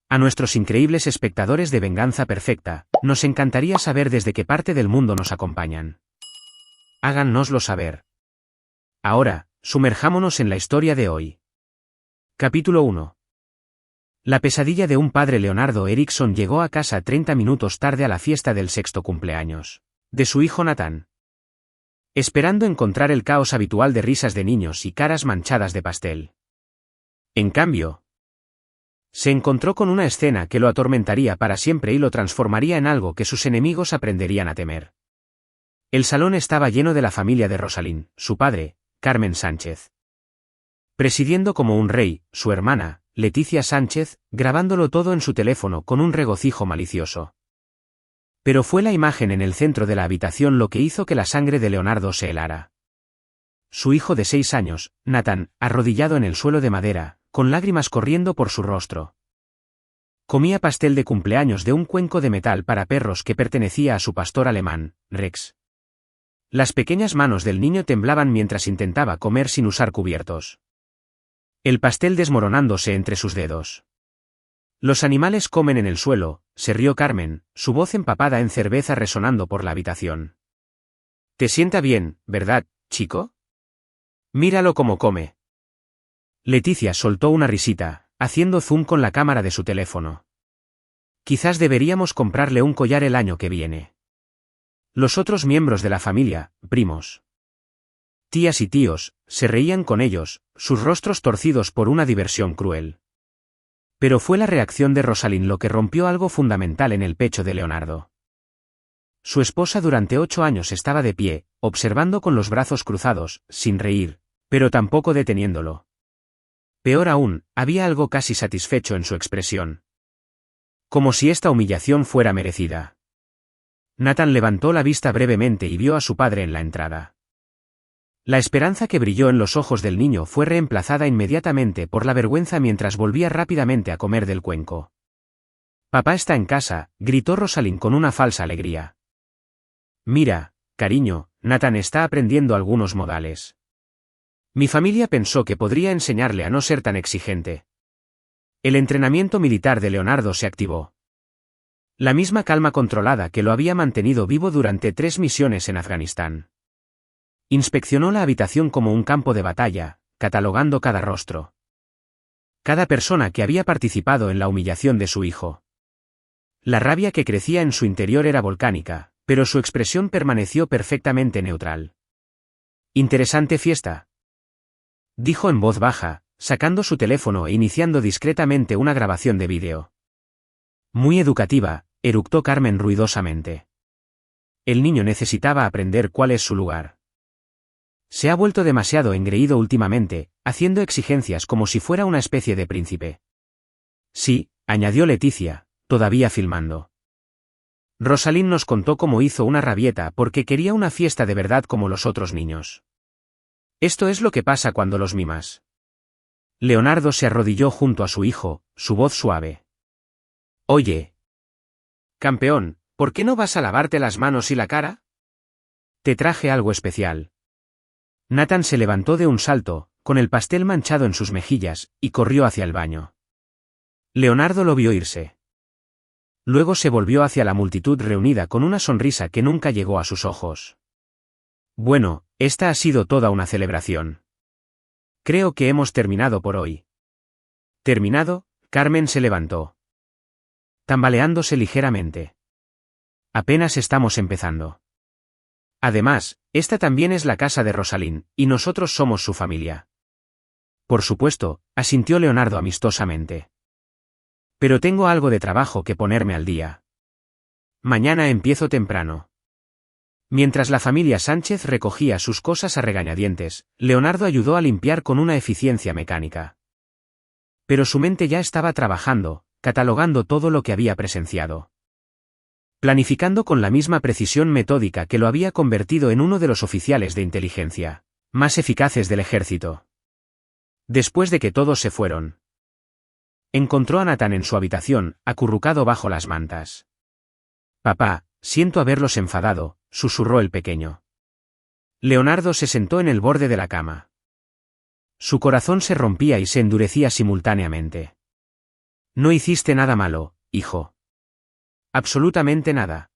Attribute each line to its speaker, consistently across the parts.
Speaker 1: A nuestros increíbles espectadores de Venganza Perfecta, nos encantaría saber desde qué parte del mundo nos acompañan. Háganoslo saber. Ahora, sumerjámonos en la historia de hoy. Capítulo 1. La pesadilla de un padre. Leonardo Eriksson llegó a casa 30 minutos tarde a la fiesta del sexto cumpleaños de su hijo Nathan. Esperando encontrar el caos habitual de risas de niños y caras manchadas de pastel. En cambio, se encontró con una escena que lo atormentaría para siempre y lo transformaría en algo que sus enemigos aprenderían a temer. El salón estaba lleno de la familia de Rosalind, su padre, Carmen Sánchez. Presidiendo como un rey, su hermana, Leticia Sánchez, grabándolo todo en su teléfono con un regocijo malicioso. Pero fue la imagen en el centro de la habitación lo que hizo que la sangre de Leonardo se helara. Su hijo de 6 años, Nathan, arrodillado en el suelo de madera, con lágrimas corriendo por su rostro. Comía pastel de cumpleaños de un cuenco de metal para perros que pertenecía a su pastor alemán, Rex. Las pequeñas manos del niño temblaban mientras intentaba comer sin usar cubiertos. El pastel desmoronándose entre sus dedos. Los animales comen en el suelo, se rió Carmen, su voz empapada en cerveza resonando por la habitación. ¿Te sienta bien, verdad, chico? Míralo cómo come. Leticia soltó una risita, haciendo zoom con la cámara de su teléfono. Quizás deberíamos comprarle un collar el año que viene. Los otros miembros de la familia, primos, tías y tíos, se reían con ellos, sus rostros torcidos por una diversión cruel. Pero fue la reacción de Rosalind lo que rompió algo fundamental en el pecho de Leonardo. Su esposa durante 8 años estaba de pie, observando con los brazos cruzados, sin reír, pero tampoco deteniéndolo. Peor aún, había algo casi satisfecho en su expresión. Como si esta humillación fuera merecida. Nathan levantó la vista brevemente y vio a su padre en la entrada. La esperanza que brilló en los ojos del niño fue reemplazada inmediatamente por la vergüenza mientras volvía rápidamente a comer del cuenco. «Papá está en casa», gritó Rosalind con una falsa alegría. «Mira, cariño, Nathan está aprendiendo algunos modales. Mi familia pensó que podría enseñarle a no ser tan exigente». El entrenamiento militar de Leonardo se activó. La misma calma controlada que lo había mantenido vivo durante 3 misiones en Afganistán. Inspeccionó la habitación como un campo de batalla, catalogando cada rostro. Cada persona que había participado en la humillación de su hijo. La rabia que crecía en su interior era volcánica, pero su expresión permaneció perfectamente neutral. «Interesante fiesta», dijo en voz baja, sacando su teléfono e iniciando discretamente una grabación de vídeo. «Muy educativa», eructó Carmen ruidosamente. El niño necesitaba aprender cuál es su lugar. Se ha vuelto demasiado engreído últimamente, haciendo exigencias como si fuera una especie de príncipe. Sí, añadió Leticia, todavía filmando. Rosalind nos contó cómo hizo una rabieta porque quería una fiesta de verdad como los otros niños. Esto es lo que pasa cuando los mimas. Leonardo se arrodilló junto a su hijo, su voz suave. Oye, campeón, ¿por qué no vas a lavarte las manos y la cara? Te traje algo especial. Nathan se levantó de un salto, con el pastel manchado en sus mejillas, y corrió hacia el baño. Leonardo lo vio irse. Luego se volvió hacia la multitud reunida con una sonrisa que nunca llegó a sus ojos. Bueno, esta ha sido toda una celebración. Creo que hemos terminado por hoy. ¿Terminado? Carmen se levantó, tambaleándose ligeramente. Apenas estamos empezando. Además, esta también es la casa de Rosalind, y nosotros somos su familia. Por supuesto, asintió Leonardo amistosamente. Pero tengo algo de trabajo que ponerme al día. Mañana empiezo temprano. Mientras la familia Sánchez recogía sus cosas a regañadientes, Leonardo ayudó a limpiar con una eficiencia mecánica. Pero su mente ya estaba trabajando, catalogando todo lo que había presenciado. Planificando con la misma precisión metódica que lo había convertido en uno de los oficiales de inteligencia más eficaces del ejército. Después de que todos se fueron, encontró a Nathan en su habitación, acurrucado bajo las mantas. «Papá, siento haberlos enfadado», susurró el pequeño. Leonardo se sentó en el borde de la cama. Su corazón se rompía y se endurecía simultáneamente. No hiciste nada malo, hijo. Absolutamente nada.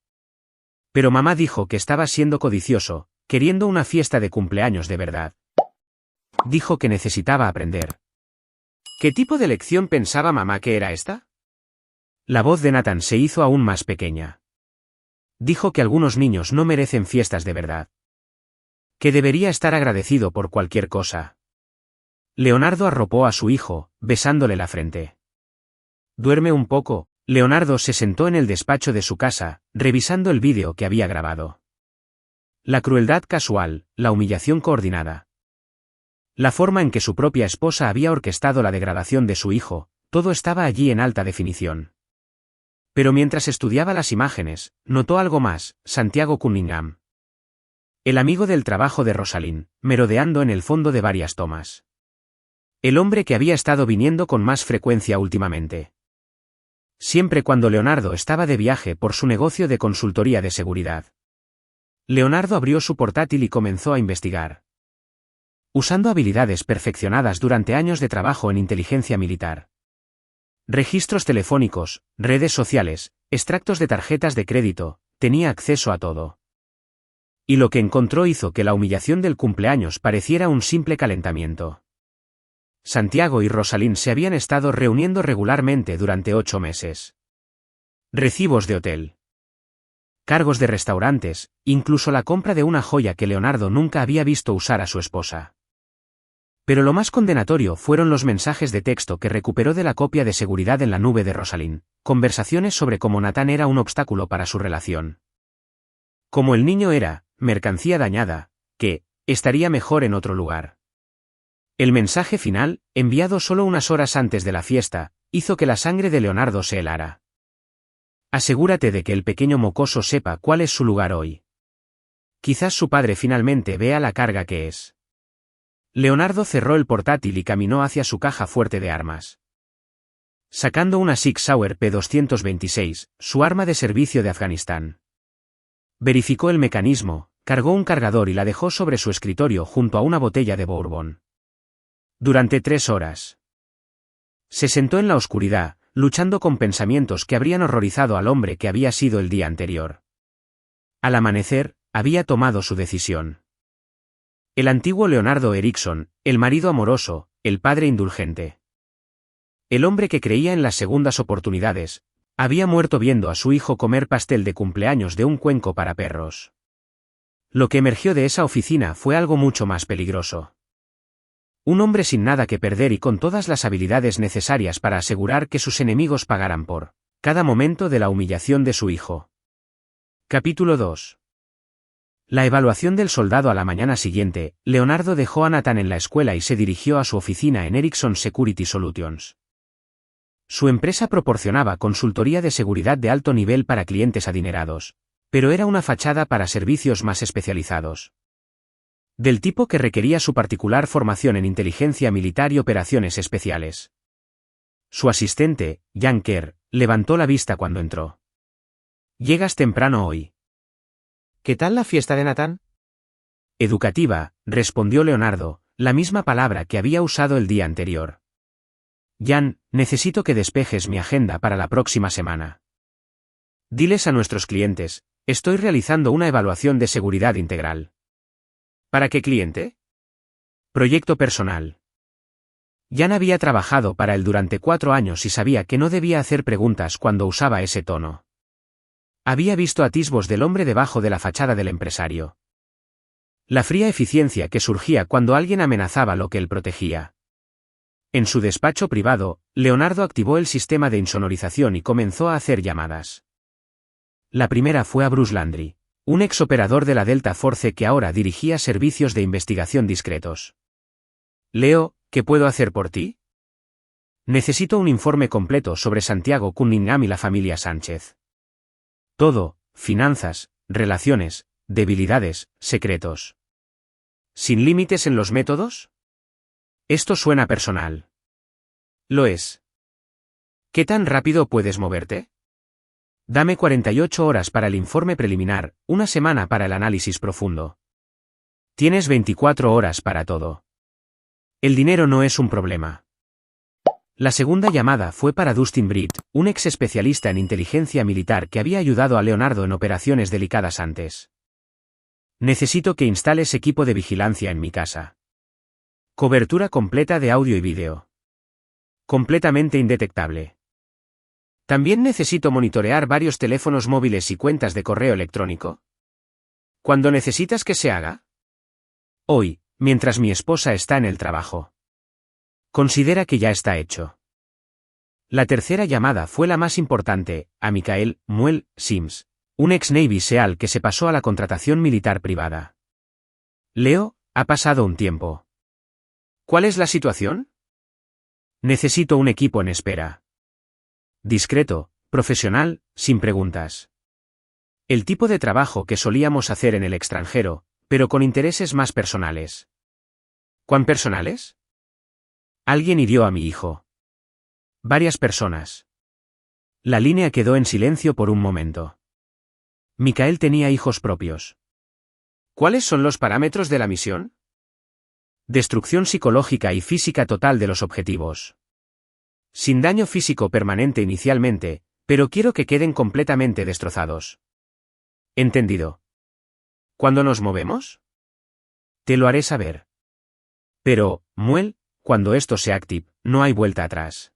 Speaker 1: Pero mamá dijo que estaba siendo codicioso, queriendo una fiesta de cumpleaños de verdad. Dijo que necesitaba aprender. ¿Qué tipo de lección pensaba mamá que era esta? La voz de Nathan se hizo aún más pequeña. Dijo que algunos niños no merecen fiestas de verdad. Que debería estar agradecido por cualquier cosa. Leonardo arropó a su hijo, besándole la frente. Duerme un poco. Leonardo se sentó en el despacho de su casa, revisando el vídeo que había grabado. La crueldad casual, la humillación coordinada. La forma en que su propia esposa había orquestado la degradación de su hijo, todo estaba allí en alta definición. Pero mientras estudiaba las imágenes, notó algo más: Santiago Cunningham. El amigo del trabajo de Rosalind, merodeando en el fondo de varias tomas. El hombre que había estado viniendo con más frecuencia últimamente. Siempre cuando Leonardo estaba de viaje por su negocio de consultoría de seguridad. Leonardo abrió su portátil y comenzó a investigar. Usando habilidades perfeccionadas durante años de trabajo en inteligencia militar. Registros telefónicos, redes sociales, extractos de tarjetas de crédito, tenía acceso a todo. Y lo que encontró hizo que la humillación del cumpleaños pareciera un simple calentamiento. Santiago y Rosalind se habían estado reuniendo regularmente durante 8 meses. Recibos de hotel. Cargos de restaurantes, incluso la compra de una joya que Leonardo nunca había visto usar a su esposa. Pero lo más condenatorio fueron los mensajes de texto que recuperó de la copia de seguridad en la nube de Rosalind, conversaciones sobre cómo Nathan era un obstáculo para su relación. Como el niño era mercancía dañada, que estaría mejor en otro lugar. El mensaje final, enviado solo unas horas antes de la fiesta, hizo que la sangre de Leonardo se helara. Asegúrate de que el pequeño mocoso sepa cuál es su lugar hoy. Quizás su padre finalmente vea la carga que es. Leonardo cerró el portátil y caminó hacia su caja fuerte de armas. Sacando una Sig Sauer P226, su arma de servicio de Afganistán. Verificó el mecanismo, cargó un cargador y la dejó sobre su escritorio junto a una botella de bourbon. Durante 3 horas. Se sentó en la oscuridad, luchando con pensamientos que habrían horrorizado al hombre que había sido el día anterior. Al amanecer, había tomado su decisión. El antiguo Leonardo Erickson, el marido amoroso, el padre indulgente. El hombre que creía en las segundas oportunidades, había muerto viendo a su hijo comer pastel de cumpleaños de un cuenco para perros. Lo que emergió de esa oficina fue algo mucho más peligroso. Un hombre sin nada que perder y con todas las habilidades necesarias para asegurar que sus enemigos pagaran por cada momento de la humillación de su hijo. Capítulo 2. La evaluación del soldado. A la mañana siguiente, Leonardo dejó a Nathan en la escuela y se dirigió a su oficina en Ericsson Security Solutions. Su empresa proporcionaba consultoría de seguridad de alto nivel para clientes adinerados, pero era una fachada para servicios más especializados. Del tipo que requería su particular formación en inteligencia militar y operaciones especiales. Su asistente, Jan Kerr, levantó la vista cuando entró. «Llegas temprano hoy».
Speaker 2: ¿Qué tal la fiesta de Nathan?
Speaker 1: Educativa, respondió Leonardo, la misma palabra que había usado el día anterior. Jan, necesito que despejes mi agenda para la próxima semana. Diles a nuestros clientes, estoy realizando una evaluación de seguridad integral. ¿Para qué cliente? Proyecto personal. Jan había trabajado para él durante 4 años y sabía que no debía hacer preguntas cuando usaba ese tono. Había visto atisbos del hombre debajo de la fachada del empresario. La fría eficiencia que surgía cuando alguien amenazaba lo que él protegía. En su despacho privado, Leonardo activó el sistema de insonorización y comenzó a hacer llamadas. La primera fue a Bruce Landry, un exoperador de la Delta Force que ahora dirigía servicios de investigación discretos. Leo, ¿qué puedo hacer por ti? Necesito un informe completo sobre Santiago Cunningham y la familia Sánchez. Todo, finanzas, relaciones, debilidades, secretos. ¿Sin límites en los métodos? Esto suena personal. Lo es. ¿Qué tan rápido puedes moverte? Dame 48 horas para el informe preliminar, 1 semana para el análisis profundo. Tienes 24 horas para todo. El dinero no es un problema. La segunda llamada fue para Dustin Britt, un ex especialista en inteligencia militar que había ayudado a Leonardo en operaciones delicadas antes. Necesito que instales equipo de vigilancia en mi casa. Cobertura completa de audio y vídeo. Completamente indetectable. También necesito monitorear varios teléfonos móviles y cuentas de correo electrónico. ¿Cuándo necesitas que se haga? Hoy, mientras mi esposa está en el trabajo. Considera que ya está hecho. La tercera llamada fue la más importante, a Michael Muel Sims, un ex Navy SEAL que se pasó a la contratación militar privada. Leo, ha pasado un tiempo. ¿Cuál es la situación? Necesito un equipo en espera. Discreto, profesional, sin preguntas. El tipo de trabajo que solíamos hacer en el extranjero, pero con intereses más personales. ¿Cuán personales? Alguien hirió a mi hijo. Varias personas. La línea quedó en silencio por un momento. Michael tenía hijos propios. ¿Cuáles son los parámetros de la misión? Destrucción psicológica y física total de los objetivos. Sin daño físico permanente inicialmente, pero quiero que queden completamente destrozados. ¿Entendido? ¿Cuándo nos movemos? Te lo haré saber. Pero, Muel, cuando esto sea active, no hay vuelta atrás.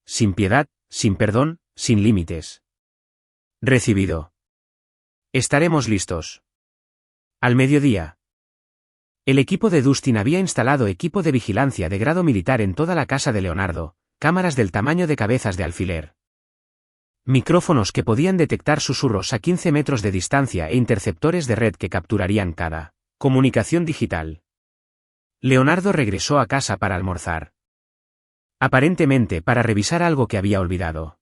Speaker 1: Sin piedad, sin perdón, sin límites. Recibido. Estaremos listos. Al mediodía. El equipo de Dustin había instalado equipo de vigilancia de grado militar en toda la casa de Leonardo, cámaras del tamaño de cabezas de alfiler. Micrófonos que podían detectar susurros a 15 metros de distancia e interceptores de red que capturarían cada comunicación digital. Leonardo regresó a casa para almorzar. Aparentemente para revisar algo que había olvidado.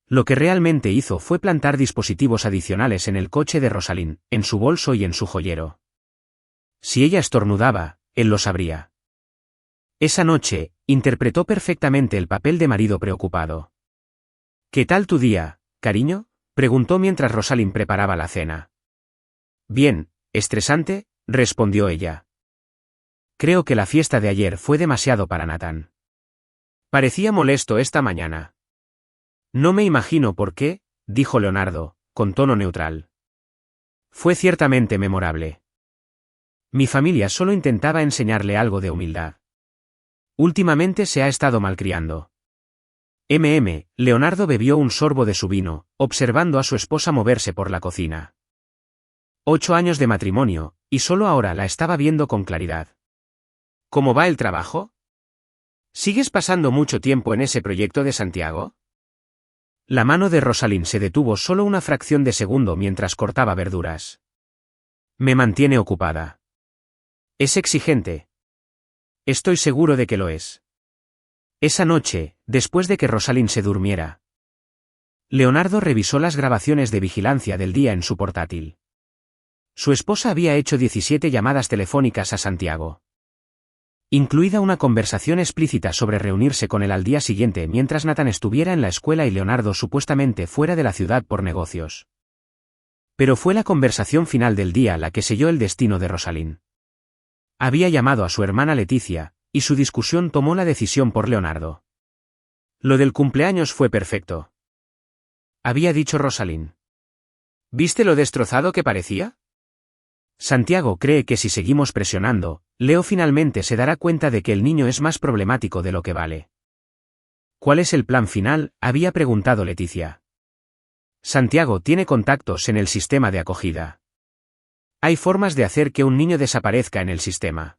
Speaker 1: Lo que realmente hizo fue plantar dispositivos adicionales en el coche de Rosalind, en su bolso y en su joyero. Si ella estornudaba, él lo sabría. Esa noche, interpretó perfectamente el papel de marido preocupado. ¿Qué tal tu día, cariño?, preguntó mientras Rosalind preparaba la cena. Bien, estresante, respondió ella. Creo que la fiesta de ayer fue demasiado para Nathan. Parecía molesto esta mañana. No me imagino por qué, dijo Leonardo, con tono neutral. Fue ciertamente memorable. Mi familia solo intentaba enseñarle algo de humildad. Últimamente se ha estado malcriando. Leonardo bebió un sorbo de su vino, observando a su esposa moverse por la cocina. 8 años de matrimonio, y solo ahora la estaba viendo con claridad. ¿Cómo va el trabajo? ¿Sigues pasando mucho tiempo en ese proyecto de Santiago? La mano de Rosalind se detuvo solo una fracción de segundo mientras cortaba verduras. Me mantiene ocupada. ¿Es exigente? Estoy seguro de que lo es. Esa noche, después de que Rosalind se durmiera, Leonardo revisó las grabaciones de vigilancia del día en su portátil. Su esposa había hecho 17 llamadas telefónicas a Santiago, incluida una conversación explícita sobre reunirse con él al día siguiente mientras Nathan estuviera en la escuela y Leonardo supuestamente fuera de la ciudad por negocios. Pero fue la conversación final del día la que selló el destino de Rosalind. Había llamado a su hermana Leticia, y su discusión tomó la decisión por Leonardo. Lo del cumpleaños fue perfecto, había dicho Rosalind. ¿Viste lo destrozado que parecía? Santiago cree que si seguimos presionando, Leo finalmente se dará cuenta de que el niño es más problemático de lo que vale. ¿Cuál es el plan final?, había preguntado Leticia. Santiago tiene contactos en el sistema de acogida. Hay formas de hacer que un niño desaparezca en el sistema.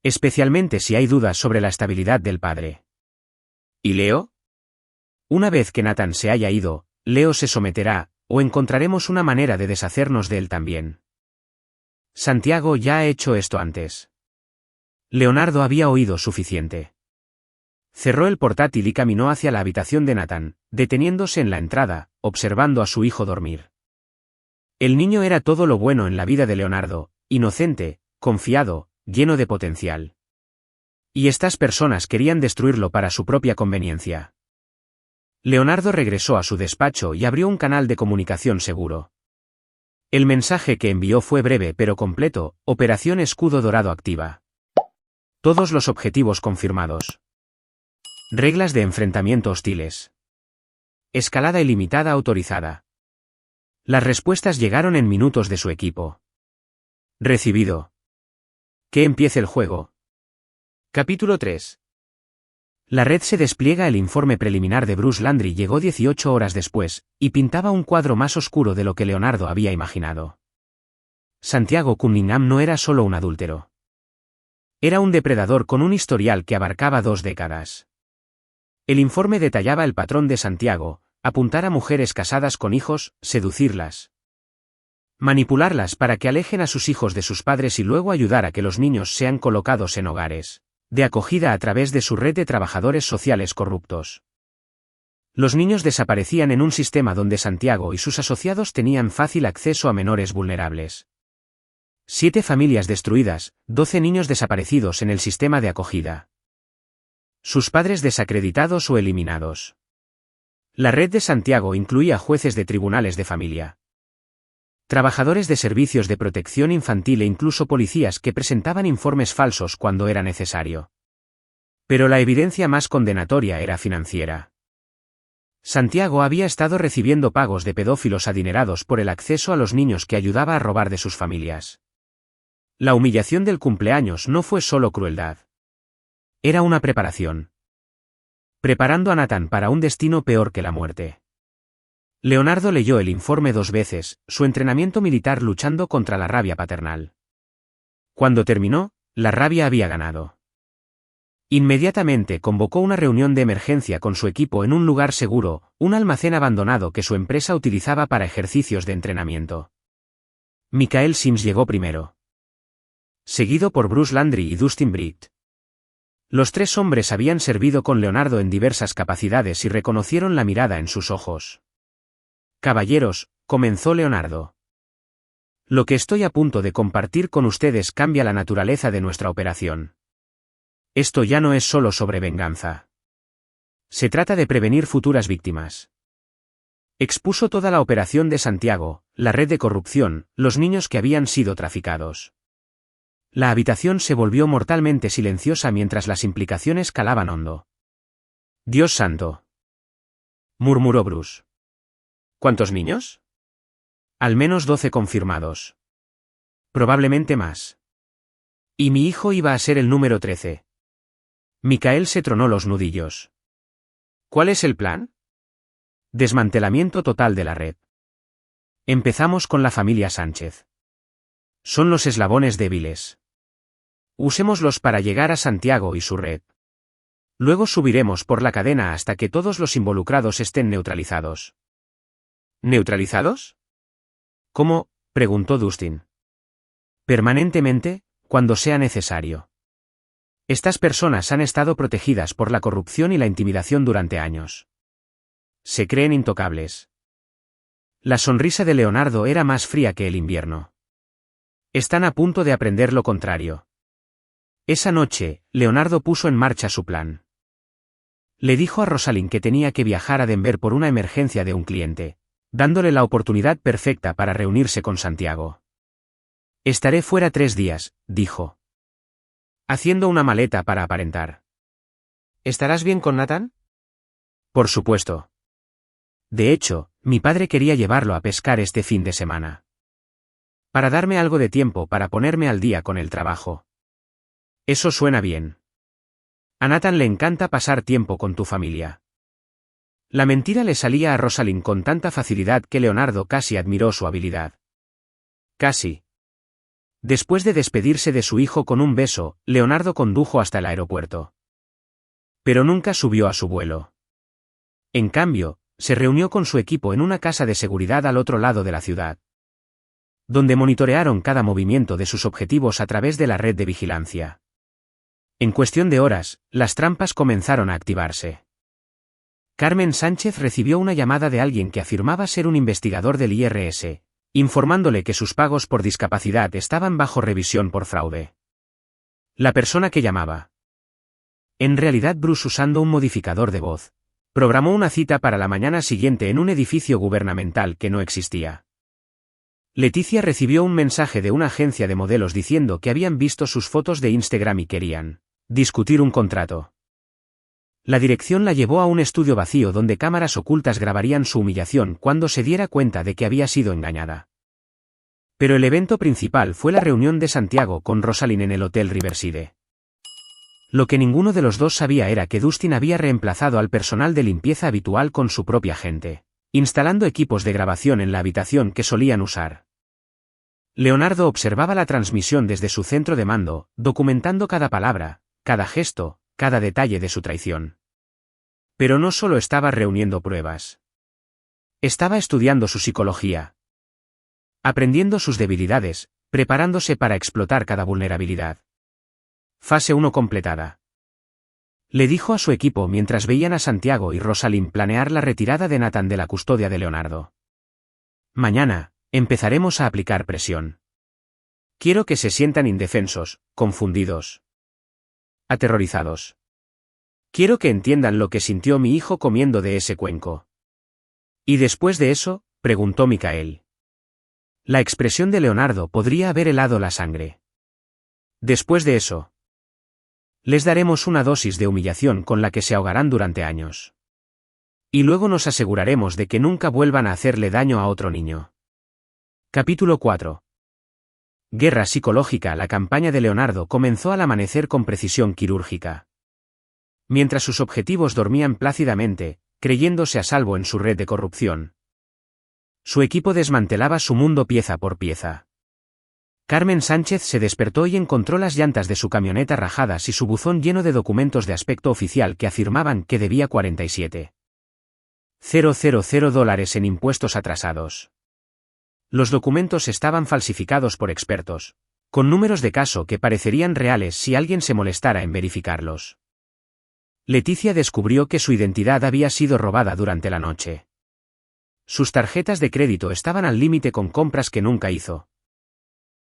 Speaker 1: Especialmente si hay dudas sobre la estabilidad del padre. ¿Y Leo? Una vez que Nathan se haya ido, Leo se someterá, o encontraremos una manera de deshacernos de él también. Santiago ya ha hecho esto antes. Leonardo había oído suficiente. Cerró el portátil y caminó hacia la habitación de Nathan, deteniéndose en la entrada, observando a su hijo dormir. El niño era todo lo bueno en la vida de Leonardo, inocente, confiado, lleno de potencial. Y estas personas querían destruirlo para su propia conveniencia. Leonardo regresó a su despacho y abrió un canal de comunicación seguro. El mensaje que envió fue breve pero completo: Operación Escudo Dorado activa. Todos los objetivos confirmados. Reglas de enfrentamiento hostiles. Escalada ilimitada autorizada. Las respuestas llegaron en minutos de su equipo. Recibido. Que empiece el juego.
Speaker 2: Capítulo 3.
Speaker 1: La red se despliega. El informe preliminar de Bruce Landry llegó 18 horas después, y pintaba un cuadro más oscuro de lo que Leonardo había imaginado. Santiago Cunningham no era solo un adúltero. Era un depredador con un historial que abarcaba 2 décadas. El informe detallaba el patrón de Santiago: apuntar a mujeres casadas con hijos, seducirlas, manipularlas para que alejen a sus hijos de sus padres y luego ayudar a que los niños sean colocados en hogares de acogida a través de su red de trabajadores sociales corruptos. Los niños desaparecían en un sistema donde Santiago y sus asociados tenían fácil acceso a menores vulnerables. 7 familias destruidas, 12 niños desaparecidos en el sistema de acogida. Sus padres desacreditados o eliminados. La red de Santiago incluía jueces de tribunales de familia, trabajadores de servicios de protección infantil e incluso policías que presentaban informes falsos cuando era necesario. Pero la evidencia más condenatoria era financiera. Santiago había estado recibiendo pagos de pedófilos adinerados por el acceso a los niños que ayudaba a robar de sus familias. La humillación del cumpleaños no fue solo crueldad. Era una preparación. Preparando a Nathan para un destino peor que la muerte. Leonardo leyó el informe 2 veces, su entrenamiento militar luchando contra la rabia paternal. Cuando terminó, la rabia había ganado. Inmediatamente convocó una reunión de emergencia con su equipo en un lugar seguro, un almacén abandonado que su empresa utilizaba para ejercicios de entrenamiento. Michael Sims llegó primero, seguido por Bruce Landry y Dustin Bright. Los 3 hombres habían servido con Leonardo en diversas capacidades y reconocieron la mirada en sus ojos. Caballeros, comenzó Leonardo. Lo que estoy a punto de compartir con ustedes cambia la naturaleza de nuestra operación. Esto ya no es solo sobre venganza. Se trata de prevenir futuras víctimas. Expuso toda la operación de Santiago, la red de corrupción, los niños que habían sido traficados. La habitación se volvió mortalmente silenciosa mientras las implicaciones calaban hondo. Dios santo, murmuró Bruce. ¿Cuántos niños? Al menos 12 confirmados. Probablemente más. Y mi hijo iba a ser el número 13. Michael se tronó los nudillos. ¿Cuál es el plan? Desmantelamiento total de la red. Empezamos con la familia Sánchez. Son los eslabones débiles. Usémoslos para llegar a Santiago y su red. Luego subiremos por la cadena hasta que todos los involucrados estén neutralizados. ¿Neutralizados? ¿Cómo?, preguntó Dustin. Permanentemente, cuando sea necesario. Estas personas han estado protegidas por la corrupción y la intimidación durante años. Se creen intocables. La sonrisa de Leonardo era más fría que el invierno. Están a punto de aprender lo contrario. Esa noche, Leonardo puso en marcha su plan. Le dijo a Rosalind que tenía que viajar a Denver por una emergencia de un cliente, dándole la oportunidad perfecta para reunirse con Santiago. Estaré fuera 3 días, dijo, haciendo una maleta para aparentar.
Speaker 2: ¿Estarás bien con Nathan?
Speaker 1: Por supuesto. De hecho, mi padre quería llevarlo a pescar este fin de semana. Para darme algo de tiempo para ponerme al día con el trabajo. Eso suena bien. A Nathan le encanta pasar tiempo con tu familia. La mentira le salía a Rosalind con tanta facilidad que Leonardo casi admiró su habilidad. Casi. Después de despedirse de su hijo con un beso, Leonardo condujo hasta el aeropuerto. Pero nunca subió a su vuelo. En cambio, se reunió con su equipo en una casa de seguridad al otro lado de la ciudad, donde monitorearon cada movimiento de sus objetivos a través de la red de vigilancia. En cuestión de horas, las trampas comenzaron a activarse. Carmen Sánchez recibió una llamada de alguien que afirmaba ser un investigador del IRS, informándole que sus pagos por discapacidad estaban bajo revisión por fraude. La persona que llamaba, en realidad Bruce, usando un modificador de voz, programó una cita para la mañana siguiente en un edificio gubernamental que no existía. Leticia recibió un mensaje de una agencia de modelos diciendo que habían visto sus fotos de Instagram y querían discutir un contrato. La dirección la llevó a un estudio vacío donde cámaras ocultas grabarían su humillación cuando se diera cuenta de que había sido engañada. Pero el evento principal fue la reunión de Santiago con Rosalind en el Hotel Riverside. Lo que ninguno de los dos sabía era que Dustin había reemplazado al personal de limpieza habitual con su propia gente, instalando equipos de grabación en la habitación que solían usar. Leonardo observaba la transmisión desde su centro de mando, documentando cada palabra, cada gesto, cada detalle de su traición. Pero no solo estaba reuniendo pruebas. Estaba estudiando su psicología, aprendiendo sus debilidades, preparándose para explotar cada vulnerabilidad. Fase 1 completada. Le dijo a su equipo mientras veían a Santiago y Rosalind planear la retirada de Nathan de la custodia de Leonardo. Mañana, empezaremos a aplicar presión. Quiero que se sientan indefensos, confundidos, aterrorizados. Quiero que entiendan lo que sintió mi hijo comiendo de ese cuenco. ¿Y después de eso?, preguntó Michael. La expresión de Leonardo podría haber helado la sangre. Después de eso, les daremos una dosis de humillación con la que se ahogarán durante años. Y luego nos aseguraremos de que nunca vuelvan a hacerle daño a otro niño. Capítulo 4. Guerra psicológica. La campaña de Leonardo comenzó al amanecer con precisión quirúrgica. Mientras sus objetivos dormían plácidamente, creyéndose a salvo en su red de corrupción, su equipo desmantelaba su mundo pieza por pieza. Carmen Sánchez se despertó y encontró las llantas de su camioneta rajadas y su buzón lleno de documentos de aspecto oficial que afirmaban que debía $47,000 en impuestos atrasados. Los documentos estaban falsificados por expertos, con números de caso que parecerían reales si alguien se molestara en verificarlos. Leticia descubrió que su identidad había sido robada durante la noche. Sus tarjetas de crédito estaban al límite con compras que nunca hizo.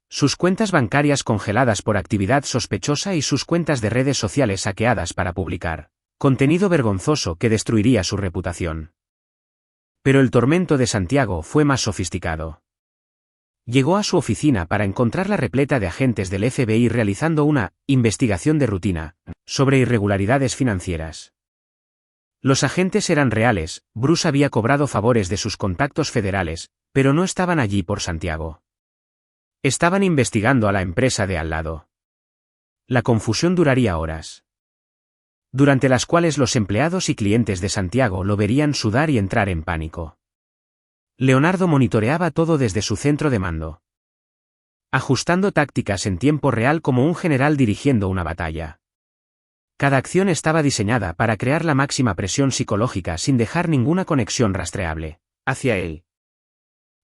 Speaker 1: Sus cuentas bancarias congeladas por actividad sospechosa y sus cuentas de redes sociales hackeadas para publicar contenido vergonzoso que destruiría su reputación. Pero el tormento de Santiago fue más sofisticado. Llegó a su oficina para encontrarla repleta de agentes del FBI realizando una investigación de rutina sobre irregularidades financieras. Los agentes eran reales, Bruce había cobrado favores de sus contactos federales, pero no estaban allí por Santiago. Estaban investigando a la empresa de al lado. La confusión duraría horas, durante las cuales los empleados y clientes de Santiago lo verían sudar y entrar en pánico. Leonardo monitoreaba todo desde su centro de mando, ajustando tácticas en tiempo real como un general dirigiendo una batalla. Cada acción estaba diseñada para crear la máxima presión psicológica sin dejar ninguna conexión rastreable hacia él.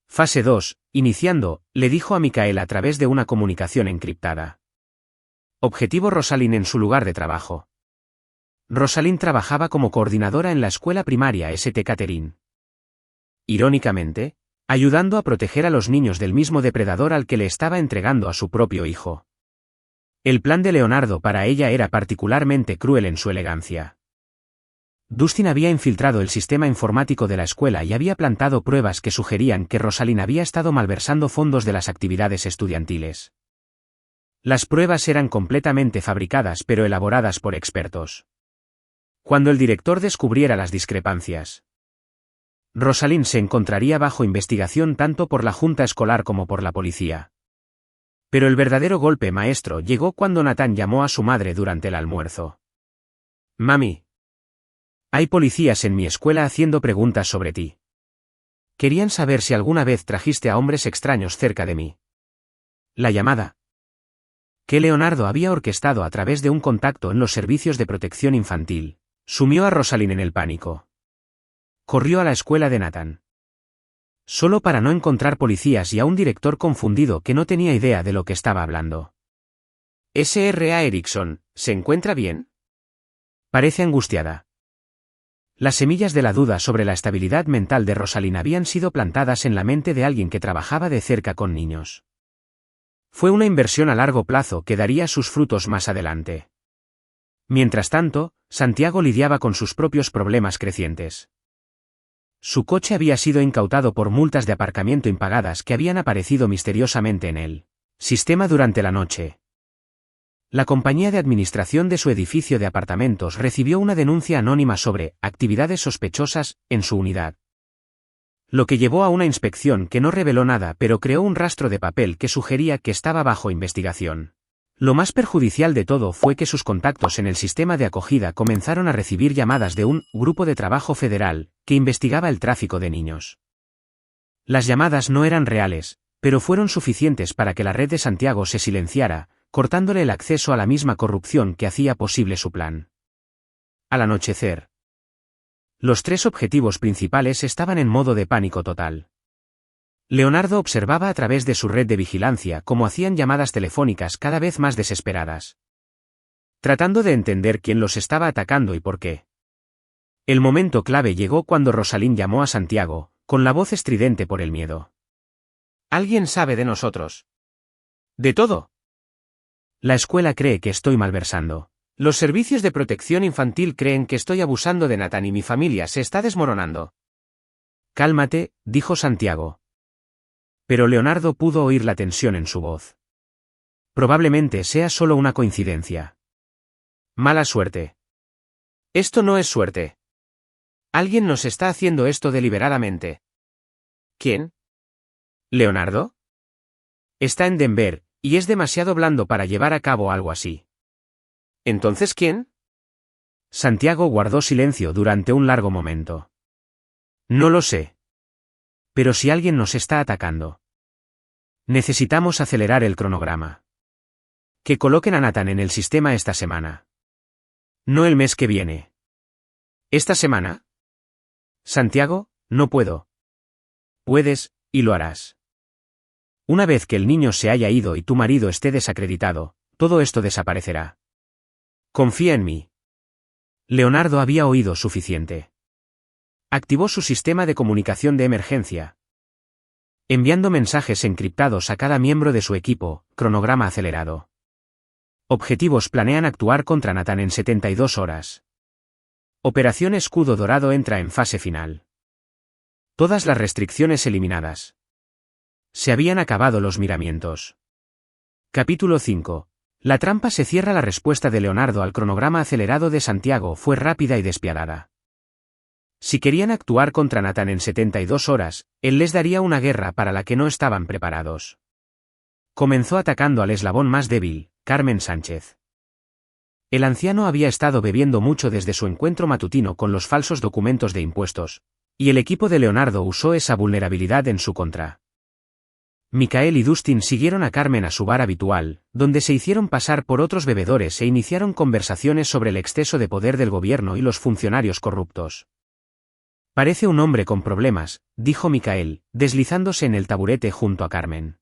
Speaker 1: Fase 2, iniciando, le dijo a Michael a través de una comunicación encriptada. Objetivo: Rosalind en su lugar de trabajo. Rosalind trabajaba como coordinadora en la escuela primaria St. Catherine. Irónicamente, ayudando a proteger a los niños del mismo depredador al que le estaba entregando a su propio hijo. El plan de Leonardo para ella era particularmente cruel en su elegancia. Dustin había infiltrado el sistema informático de la escuela y había plantado pruebas que sugerían que Rosalind había estado malversando fondos de las actividades estudiantiles. Las pruebas eran completamente fabricadas pero elaboradas por expertos. Cuando el director descubriera las discrepancias, Rosalind se encontraría bajo investigación tanto por la junta escolar como por la policía. Pero el verdadero golpe maestro llegó cuando Nathan llamó a su madre durante el almuerzo. «Mami, hay policías en mi escuela haciendo preguntas sobre ti. Querían saber si alguna vez trajiste a hombres extraños cerca de mí». La llamada, que Leonardo había orquestado a través de un contacto en los servicios de protección infantil, sumió a Rosalind en el pánico. Corrió a la escuela de Nathan, solo para no encontrar policías y a un director confundido que no tenía idea de lo que estaba hablando. «¿S.R.A. Erickson, se encuentra bien?». Parece angustiada. Las semillas de la duda sobre la estabilidad mental de Rosalind habían sido plantadas en la mente de alguien que trabajaba de cerca con niños. Fue una inversión a largo plazo que daría sus frutos más adelante. Mientras tanto, Santiago lidiaba con sus propios problemas crecientes. Su coche había sido incautado por multas de aparcamiento impagadas que habían aparecido misteriosamente en el sistema durante la noche. La compañía de administración de su edificio de apartamentos recibió una denuncia anónima sobre actividades sospechosas en su unidad. Lo que llevó a una inspección que no reveló nada, pero creó un rastro de papel que sugería que estaba bajo investigación. Lo más perjudicial de todo fue que sus contactos en el sistema de acogida comenzaron a recibir llamadas de un grupo de trabajo federal que investigaba el tráfico de niños. Las llamadas no eran reales, pero fueron suficientes para que la red de Santiago se silenciara, cortándole el acceso a la misma corrupción que hacía posible su plan. Al anochecer, los tres objetivos principales estaban en modo de pánico total. Leonardo observaba a través de su red de vigilancia cómo hacían llamadas telefónicas cada vez más desesperadas, tratando de entender quién los estaba atacando y por qué. El momento clave llegó cuando Rosalind llamó a Santiago, con la voz estridente por el miedo.
Speaker 2: ¿Alguien sabe de nosotros? ¿De todo?
Speaker 1: La escuela cree que estoy malversando.
Speaker 2: Los servicios de protección infantil creen que estoy abusando de Nathan y mi familia se está desmoronando.
Speaker 1: Cálmate, dijo Santiago. Pero Leonardo pudo oír la tensión en su voz. Probablemente sea solo una coincidencia.
Speaker 2: Mala suerte. Esto no es suerte. Alguien nos está haciendo esto deliberadamente. ¿Quién?
Speaker 1: ¿Leonardo?
Speaker 2: Está en Denver, y es demasiado blando para llevar a cabo algo así. ¿Entonces quién?
Speaker 1: Santiago guardó silencio durante un largo momento. No lo sé. Pero si alguien nos está atacando. Necesitamos acelerar el cronograma. Que coloquen a Nathan en el sistema esta semana. No el mes que viene.
Speaker 2: ¿Esta semana?
Speaker 1: Santiago, no puedo. Puedes, y lo harás. Una vez que el niño se haya ido y tu marido esté desacreditado, todo esto desaparecerá. Confía en mí. Leonardo había oído suficiente. Activó su sistema de comunicación de emergencia, enviando mensajes encriptados a cada miembro de su equipo, cronograma acelerado. Objetivos planean actuar contra Nathan en 72 horas. Operación Escudo Dorado entra en fase final. Todas las restricciones eliminadas. Se habían acabado los miramientos. Capítulo 5. La trampa se cierra. La respuesta de Leonardo al cronograma acelerado de Santiago fue rápida y despiadada. Si querían actuar contra Nathan en 72 horas, él les daría una guerra para la que no estaban preparados. Comenzó atacando al eslabón más débil, Carmen Sánchez. El anciano había estado bebiendo mucho desde su encuentro matutino con los falsos documentos de impuestos, y el equipo de Leonardo usó esa vulnerabilidad en su contra. Michael y Dustin siguieron a Carmen a su bar habitual, donde se hicieron pasar por otros bebedores e iniciaron conversaciones sobre el exceso de poder del gobierno y los funcionarios corruptos. Parece un hombre con problemas, dijo Michael, deslizándose en el taburete junto a Carmen.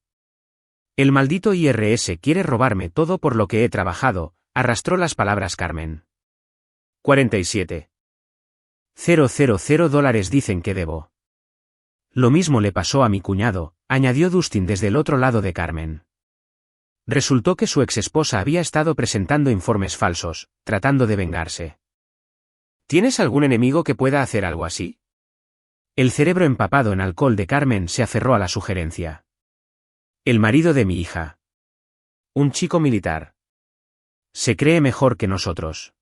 Speaker 1: El maldito IRS quiere robarme todo por lo que he trabajado, arrastró las palabras Carmen. 47.000 dólares dicen que debo. Lo mismo le pasó a mi cuñado, añadió Dustin desde el otro lado de Carmen. Resultó que su exesposa había estado presentando informes falsos, tratando de vengarse.
Speaker 2: ¿Tienes algún enemigo que pueda hacer algo así?
Speaker 1: El cerebro empapado en alcohol de Carmen se aferró a la sugerencia. El marido de mi hija. Un chico militar. Se cree mejor que nosotros.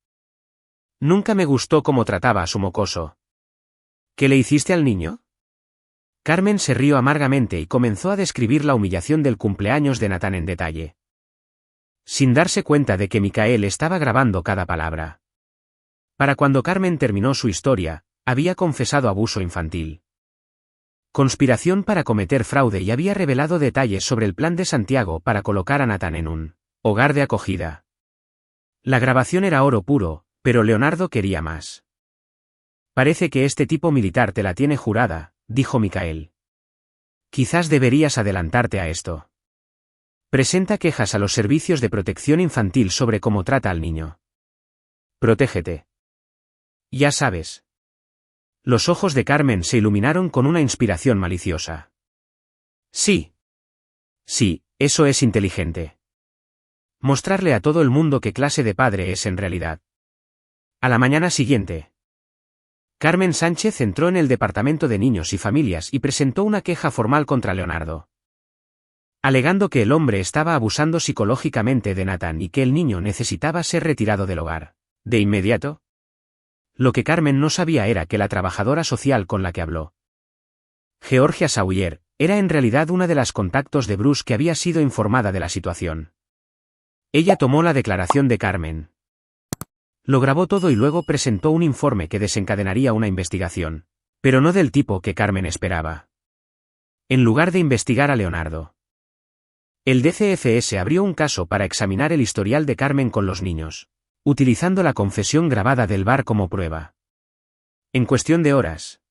Speaker 2: Nunca me gustó cómo trataba a su mocoso.
Speaker 1: ¿Qué le hiciste al niño? Carmen se rió amargamente y comenzó a describir la humillación del cumpleaños de Nathan en detalle, sin darse cuenta de que Michael estaba grabando cada palabra. Para cuando Carmen terminó su historia, había confesado abuso infantil, conspiración para cometer fraude y había revelado detalles sobre el plan de Santiago para colocar a Nathan en un hogar de acogida. La grabación era oro puro, pero Leonardo quería más. Parece que este tipo militar te la tiene jurada, dijo Michael. Quizás deberías adelantarte a esto. Presenta quejas a los servicios de protección infantil sobre cómo trata al niño. Protégete. Ya sabes. Los ojos de Carmen se iluminaron con una inspiración maliciosa. Sí. Sí, eso es inteligente. Mostrarle a todo el mundo qué clase de padre es en realidad. A la mañana siguiente, Carmen Sánchez entró en el departamento de niños y familias y presentó una queja formal contra Leonardo. alegando que el hombre estaba abusando psicológicamente de Nathan y que el niño necesitaba ser retirado del hogar. De inmediato. Lo que Carmen no sabía era que la trabajadora social con la que habló, Georgia Sawyer, era en realidad una de las contactos de Bruce que había sido informada de la situación. Ella tomó la declaración de Carmen. Lo grabó todo y luego presentó un informe que desencadenaría una investigación, pero no del tipo que Carmen esperaba. En lugar de investigar a Leonardo, el DCFS abrió un caso para examinar el historial de Carmen con los niños, utilizando la confesión grabada del bar como prueba. En cuestión de horas,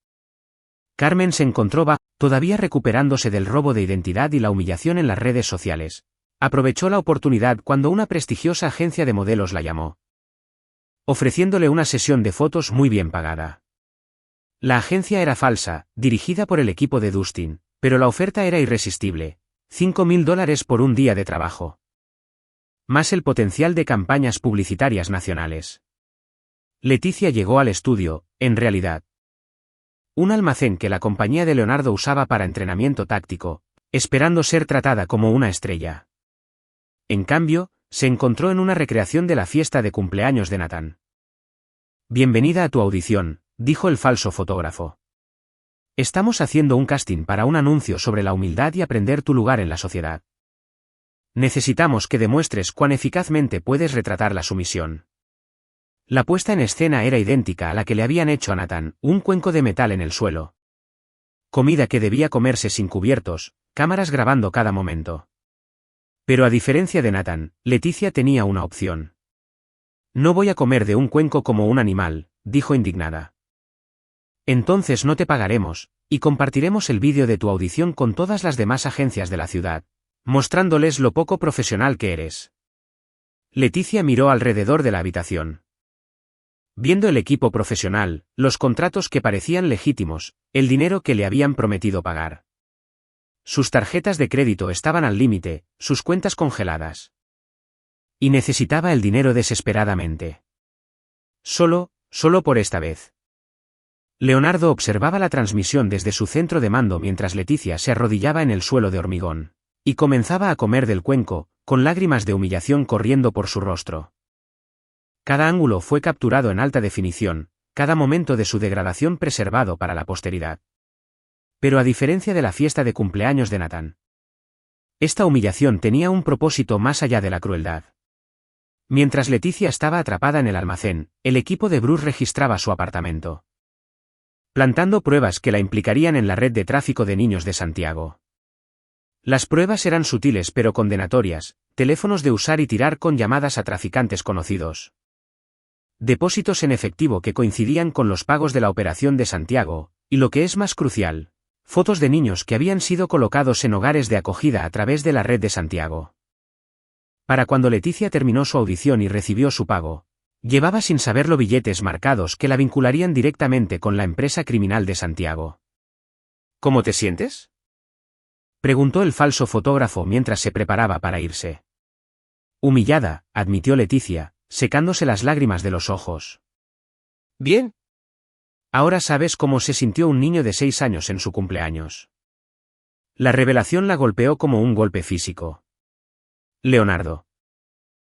Speaker 1: Carmen se encontró todavía recuperándose del robo de identidad y la humillación en las redes sociales. Aprovechó la oportunidad cuando una prestigiosa agencia de modelos la llamó, ofreciéndole una sesión de fotos muy bien pagada. La agencia era falsa, dirigida por el equipo de Dustin, pero la oferta era irresistible: $5.000 por un día de trabajo. Más el potencial de campañas publicitarias nacionales. Leticia llegó al estudio, en realidad, un almacén que la compañía de Leonardo usaba para entrenamiento táctico, esperando ser tratada como una estrella. En cambio, se encontró en una recreación de la fiesta de cumpleaños de Nathan. «Bienvenida a tu audición», dijo el falso fotógrafo. «Estamos haciendo un casting para un anuncio sobre la humildad y aprender tu lugar en la sociedad. Necesitamos que demuestres cuán eficazmente puedes retratar la sumisión». La puesta en escena era idéntica a la que le habían hecho a Nathan: un cuenco de metal en el suelo, comida que debía comerse sin cubiertos, cámaras grabando cada momento. Pero a diferencia de Nathan, Leticia tenía una opción. «No voy a comer de un cuenco como un animal», dijo indignada. «Entonces no te pagaremos, y compartiremos el vídeo de tu audición con todas las demás agencias de la ciudad, mostrándoles lo poco profesional que eres». Leticia miró alrededor de la habitación. Viendo el equipo profesional, los contratos que parecían legítimos, el dinero que le habían prometido pagar. Sus tarjetas de crédito estaban al límite, sus cuentas congeladas. Y necesitaba el dinero desesperadamente. Solo por esta vez. Leonardo observaba la transmisión desde su centro de mando mientras Leticia se arrodillaba en el suelo de hormigón, y comenzaba a comer del cuenco, con lágrimas de humillación corriendo por su rostro. Cada ángulo fue capturado en alta definición, cada momento de su degradación preservado para la posteridad. Pero a diferencia de la fiesta de cumpleaños de Nathan, esta humillación tenía un propósito más allá de la crueldad. Mientras Leticia estaba atrapada en el almacén, el equipo de Bruce registraba su apartamento, plantando pruebas que la implicarían en la red de tráfico de niños de Santiago. Las pruebas eran sutiles pero condenatorias: teléfonos de usar y tirar con llamadas a traficantes conocidos, depósitos en efectivo que coincidían con los pagos de la operación de Santiago, y lo que es más crucial, fotos de niños que habían sido colocados en hogares de acogida a través de la red de Santiago. Para cuando Leticia terminó su audición y recibió su pago, llevaba sin saberlo billetes marcados que la vincularían directamente con la empresa criminal de Santiago. «¿Cómo te sientes?», preguntó el falso fotógrafo mientras se preparaba para irse. «Humillada», admitió Leticia, secándose las lágrimas de los ojos. «Bien. Ahora sabes cómo se sintió un niño de 6 años en su cumpleaños». La revelación la golpeó como un golpe físico. Leonardo.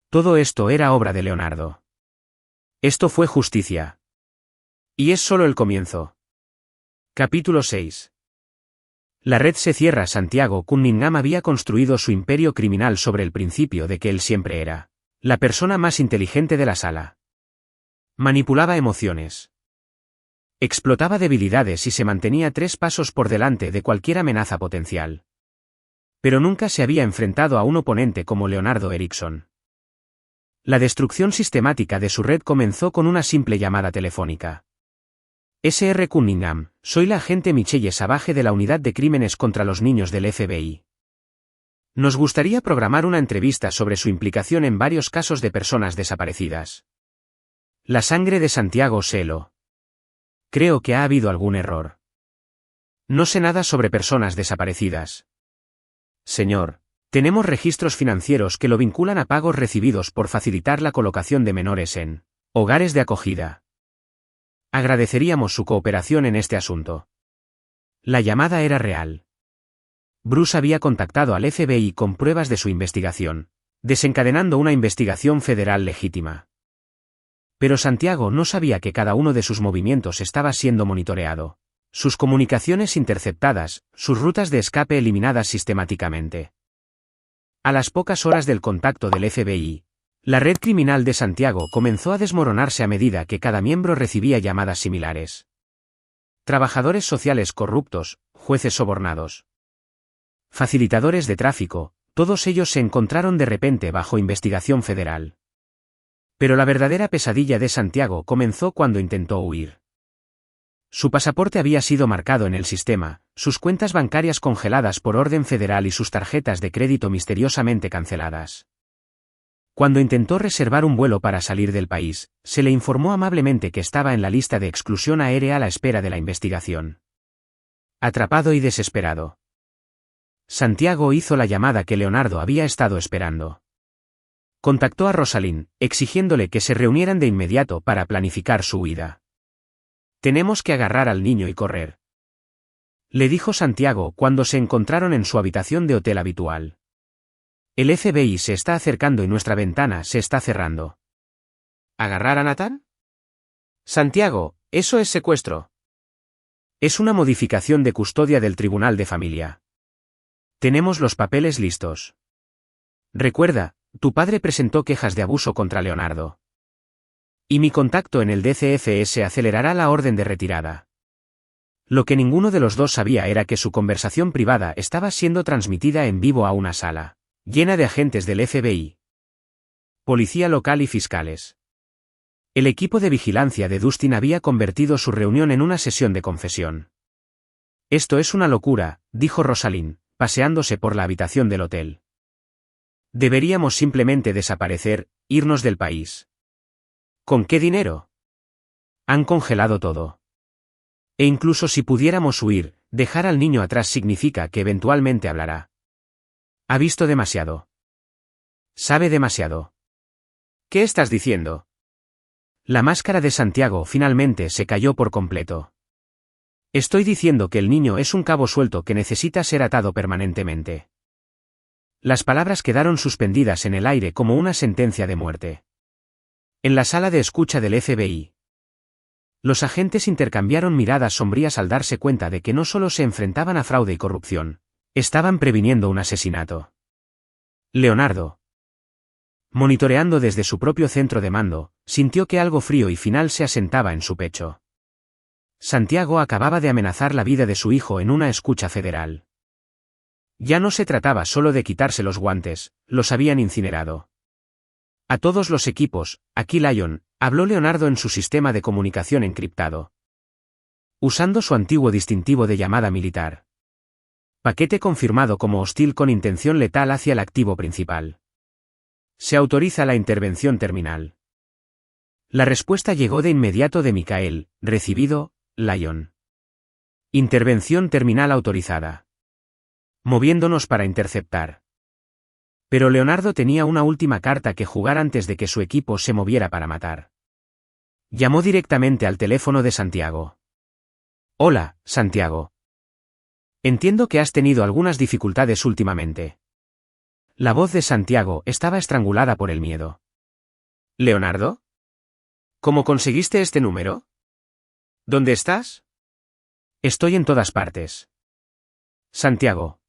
Speaker 1: Todo esto era obra de Leonardo. Esto fue justicia. Y es solo el comienzo. Capítulo 6. La red se cierra. Santiago Cunningham había construido su imperio criminal sobre el principio de que él siempre era la persona más inteligente de la sala. Manipulaba emociones, explotaba debilidades y se mantenía 3 pasos por delante de cualquier amenaza potencial. Pero nunca se había enfrentado a un oponente como Leonardo Erickson. La destrucción sistemática de su red comenzó con una simple llamada telefónica. Sr. Cunningham, soy la agente Michelle Savage de la Unidad de Crímenes contra los Niños del FBI. Nos gustaría programar una entrevista sobre su implicación en varios casos de personas desaparecidas. La sangre de Santiago se heló. Creo que ha habido algún error. No sé nada sobre personas desaparecidas. Señor, tenemos registros financieros que lo vinculan a pagos recibidos por facilitar la colocación de menores en hogares de acogida. Agradeceríamos su cooperación en este asunto. La llamada era real. Bruce había contactado al FBI con pruebas de su investigación, desencadenando una investigación federal legítima. Pero Santiago no sabía que cada uno de sus movimientos estaba siendo monitoreado, sus comunicaciones interceptadas, sus rutas de escape eliminadas sistemáticamente. A las pocas horas del contacto del FBI, la red criminal de Santiago comenzó a desmoronarse a medida que cada miembro recibía llamadas similares. Trabajadores sociales corruptos, jueces sobornados, facilitadores de tráfico, todos ellos se encontraron de repente bajo investigación federal. Pero la verdadera pesadilla de Santiago comenzó cuando intentó huir. Su pasaporte había sido marcado en el sistema, sus cuentas bancarias congeladas por orden federal y sus tarjetas de crédito misteriosamente canceladas. Cuando intentó reservar un vuelo para salir del país, se le informó amablemente que estaba en la lista de exclusión aérea a la espera de la investigación. Atrapado y desesperado, Santiago hizo la llamada que Leonardo había estado esperando. Contactó a Rosalind, exigiéndole que se reunieran de inmediato para planificar su huida. «Tenemos que agarrar al niño y correr», le dijo Santiago cuando se encontraron en su habitación de hotel habitual. «El FBI se está acercando y nuestra ventana se está cerrando».
Speaker 2: ¿Agarrar a Nathan? Santiago, eso es secuestro.
Speaker 1: Es una modificación de custodia del Tribunal de Familia. Tenemos los papeles listos. Recuerda, tu padre presentó quejas de abuso contra Leonardo. Y mi contacto en el DCFS acelerará la orden de retirada. Lo que ninguno de los dos sabía era que su conversación privada estaba siendo transmitida en vivo a una sala, llena de agentes del FBI, policía local y fiscales. El equipo de vigilancia de Dustin había convertido su reunión en una sesión de confesión. «Esto es una locura», dijo Rosalind, paseándose por la habitación del hotel. «Deberíamos simplemente desaparecer, irnos del país». «¿Con qué dinero?» «Han congelado todo. E incluso si pudiéramos huir, dejar al niño atrás significa que eventualmente hablará. Ha visto demasiado. Sabe demasiado».
Speaker 2: «¿Qué estás diciendo?»
Speaker 1: La máscara de Santiago finalmente se cayó por completo. «Estoy diciendo que el niño es un cabo suelto que necesita ser atado permanentemente». Las palabras quedaron suspendidas en el aire como una sentencia de muerte. En la sala de escucha del FBI, los agentes intercambiaron miradas sombrías al darse cuenta de que no solo se enfrentaban a fraude y corrupción, estaban previniendo un asesinato. Leonardo, monitoreando desde su propio centro de mando, sintió que algo frío y final se asentaba en su pecho. Santiago acababa de amenazar la vida de su hijo en una escucha federal. Ya no se trataba solo de quitarse los guantes, los habían incinerado. A todos los equipos, aquí Lyon, habló Leonardo en su sistema de comunicación encriptado, usando su antiguo distintivo de llamada militar. Paquete confirmado como hostil con intención letal hacia el activo principal. Se autoriza la intervención terminal. La respuesta llegó de inmediato de Michael, recibido, Lyon. Intervención terminal autorizada. Moviéndonos para interceptar. Pero Leonardo tenía una última carta que jugar antes de que su equipo se moviera para matar. Llamó directamente al teléfono de Santiago. «Hola, Santiago. Entiendo que has tenido algunas dificultades últimamente». La voz de Santiago estaba estrangulada por el miedo.
Speaker 2: «¿Leonardo? ¿Cómo conseguiste este número? ¿Dónde estás?»
Speaker 1: «Estoy en todas partes. Santiago.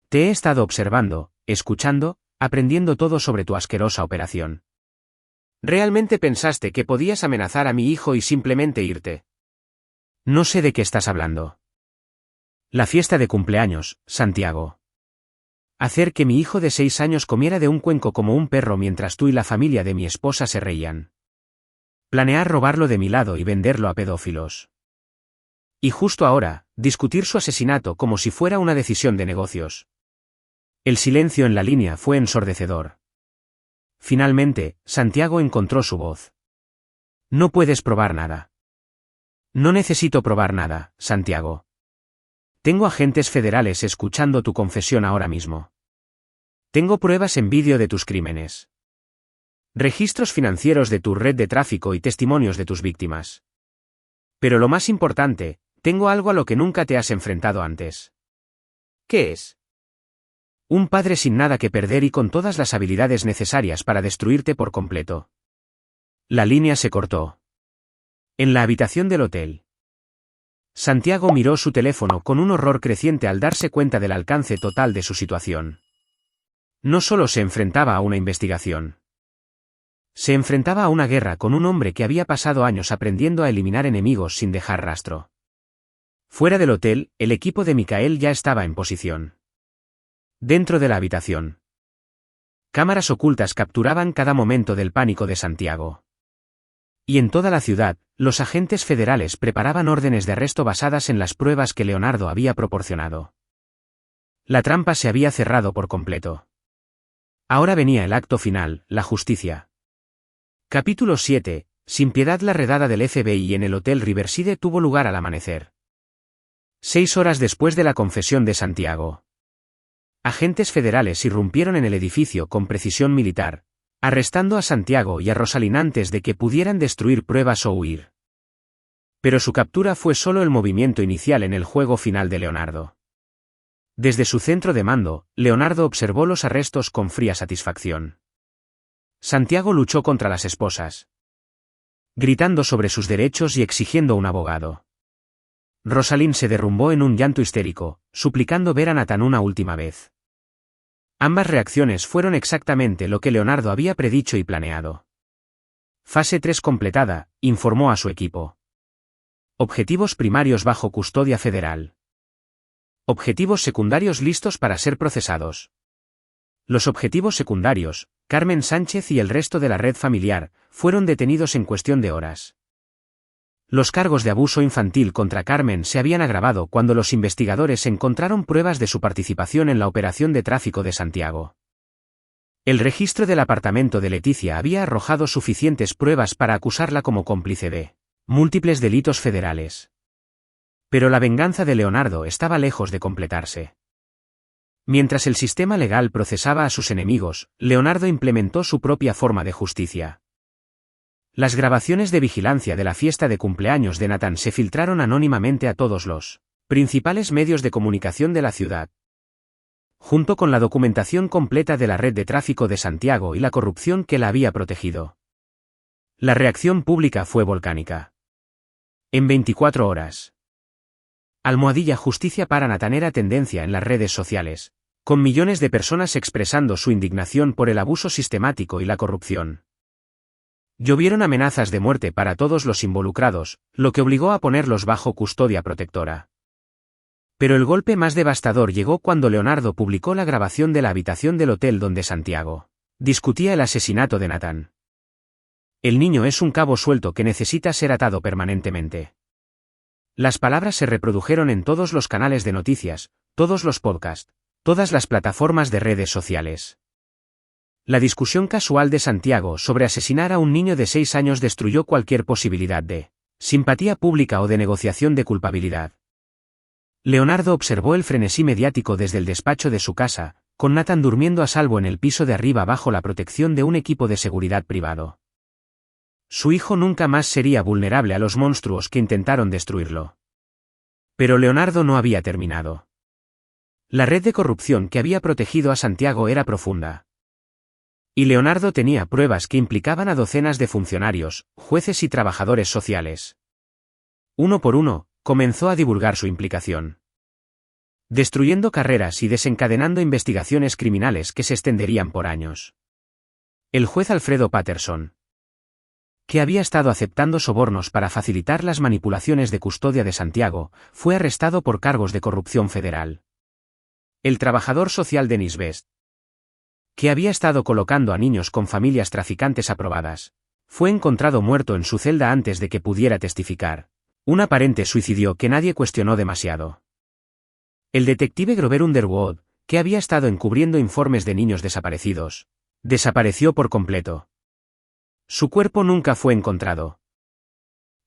Speaker 1: Te he estado observando, escuchando, aprendiendo todo sobre tu asquerosa operación».
Speaker 2: ¿Realmente pensaste que podías amenazar a mi hijo y simplemente irte?
Speaker 1: No sé de qué estás hablando. La fiesta de cumpleaños, Santiago. Hacer que mi hijo de 6 años comiera de un cuenco como un perro mientras tú y la familia de mi esposa se reían. Planear robarlo de mi lado y venderlo a pedófilos. Y justo ahora, discutir su asesinato como si fuera una decisión de negocios. El silencio en la línea fue ensordecedor. Finalmente, Santiago encontró su voz. «No puedes probar nada». «No necesito probar nada, Santiago. Tengo agentes federales escuchando tu confesión ahora mismo. Tengo pruebas en vídeo de tus crímenes. Registros financieros de tu red de tráfico y testimonios de tus víctimas. Pero lo más importante, tengo algo a lo que nunca te has enfrentado antes.
Speaker 2: ¿Qué es?
Speaker 1: Un padre sin nada que perder y con todas las habilidades necesarias para destruirte por completo. La línea se cortó. En la habitación del hotel. Santiago miró su teléfono con un horror creciente al darse cuenta del alcance total de su situación. No solo se enfrentaba a una investigación. Se enfrentaba a una guerra con un hombre que había pasado años aprendiendo a eliminar enemigos sin dejar rastro. Fuera del hotel, el equipo de Michael ya estaba en posición. Dentro de la habitación. Cámaras ocultas capturaban cada momento del pánico de Santiago. Y en toda la ciudad, los agentes federales preparaban órdenes de arresto basadas en las pruebas que Leonardo había proporcionado. La trampa se había cerrado por completo. Ahora venía el acto final, la justicia. Capítulo 7. Sin piedad. La redada del FBI en el Hotel Riverside tuvo lugar al amanecer. 6 horas después de la confesión de Santiago. Agentes federales irrumpieron en el edificio con precisión militar, arrestando a Santiago y a Rosalind antes de que pudieran destruir pruebas o huir. Pero su captura fue solo el movimiento inicial en el juego final de Leonardo. Desde su centro de mando, Leonardo observó los arrestos con fría satisfacción. Santiago luchó contra las esposas, gritando sobre sus derechos y exigiendo un abogado. Rosalind se derrumbó en un llanto histérico, suplicando ver a Nathan una última vez. Ambas reacciones fueron exactamente lo que Leonardo había predicho y planeado. Fase 3 completada, informó a su equipo. Objetivos primarios bajo custodia federal. Objetivos secundarios listos para ser procesados. Los objetivos secundarios, Carmen Sánchez y el resto de la red familiar, fueron detenidos en cuestión de horas. Los cargos de abuso infantil contra Carmen se habían agravado cuando los investigadores encontraron pruebas de su participación en la operación de tráfico de Santiago. El registro del apartamento de Leticia había arrojado suficientes pruebas para acusarla como cómplice de múltiples delitos federales. Pero la venganza de Leonardo estaba lejos de completarse. Mientras el sistema legal procesaba a sus enemigos, Leonardo implementó su propia forma de justicia. Las grabaciones de vigilancia de la fiesta de cumpleaños de Nathan se filtraron anónimamente a todos los principales medios de comunicación de la ciudad. Junto con la documentación completa de la red de tráfico de Santiago y la corrupción que la había protegido. La reacción pública fue volcánica. En 24 horas. Justicia para Nathan era tendencia en las redes sociales, con millones de personas expresando su indignación por el abuso sistemático y la corrupción. Llovieron amenazas de muerte para todos los involucrados, lo que obligó a ponerlos bajo custodia protectora. Pero el golpe más devastador llegó cuando Leonardo publicó la grabación de la habitación del hotel donde Santiago discutía el asesinato de Nathan. El niño es un cabo suelto que necesita ser atado permanentemente. Las palabras se reprodujeron en todos los canales de noticias, todos los podcasts, todas las plataformas de redes sociales. La discusión casual de Santiago sobre asesinar a un niño de 6 años destruyó cualquier posibilidad de simpatía pública o de negociación de culpabilidad. Leonardo observó el frenesí mediático desde el despacho de su casa, con Nathan durmiendo a salvo en el piso de arriba bajo la protección de un equipo de seguridad privado. Su hijo nunca más sería vulnerable a los monstruos que intentaron destruirlo. Pero Leonardo no había terminado. La red de corrupción que había protegido a Santiago era profunda. Y Leonardo tenía pruebas que implicaban a docenas de funcionarios, jueces y trabajadores sociales. Uno por uno, comenzó a divulgar su implicación. Destruyendo carreras y desencadenando investigaciones criminales que se extenderían por años. El juez Alfredo Patterson, que había estado aceptando sobornos para facilitar las manipulaciones de custodia de Santiago, fue arrestado por cargos de corrupción federal. El trabajador social Dennis Best, que había estado colocando a niños con familias traficantes aprobadas, fue encontrado muerto en su celda antes de que pudiera testificar. Un aparente suicidio que nadie cuestionó demasiado. El detective Grover Underwood, que había estado encubriendo informes de niños desaparecidos, desapareció por completo. Su cuerpo nunca fue encontrado.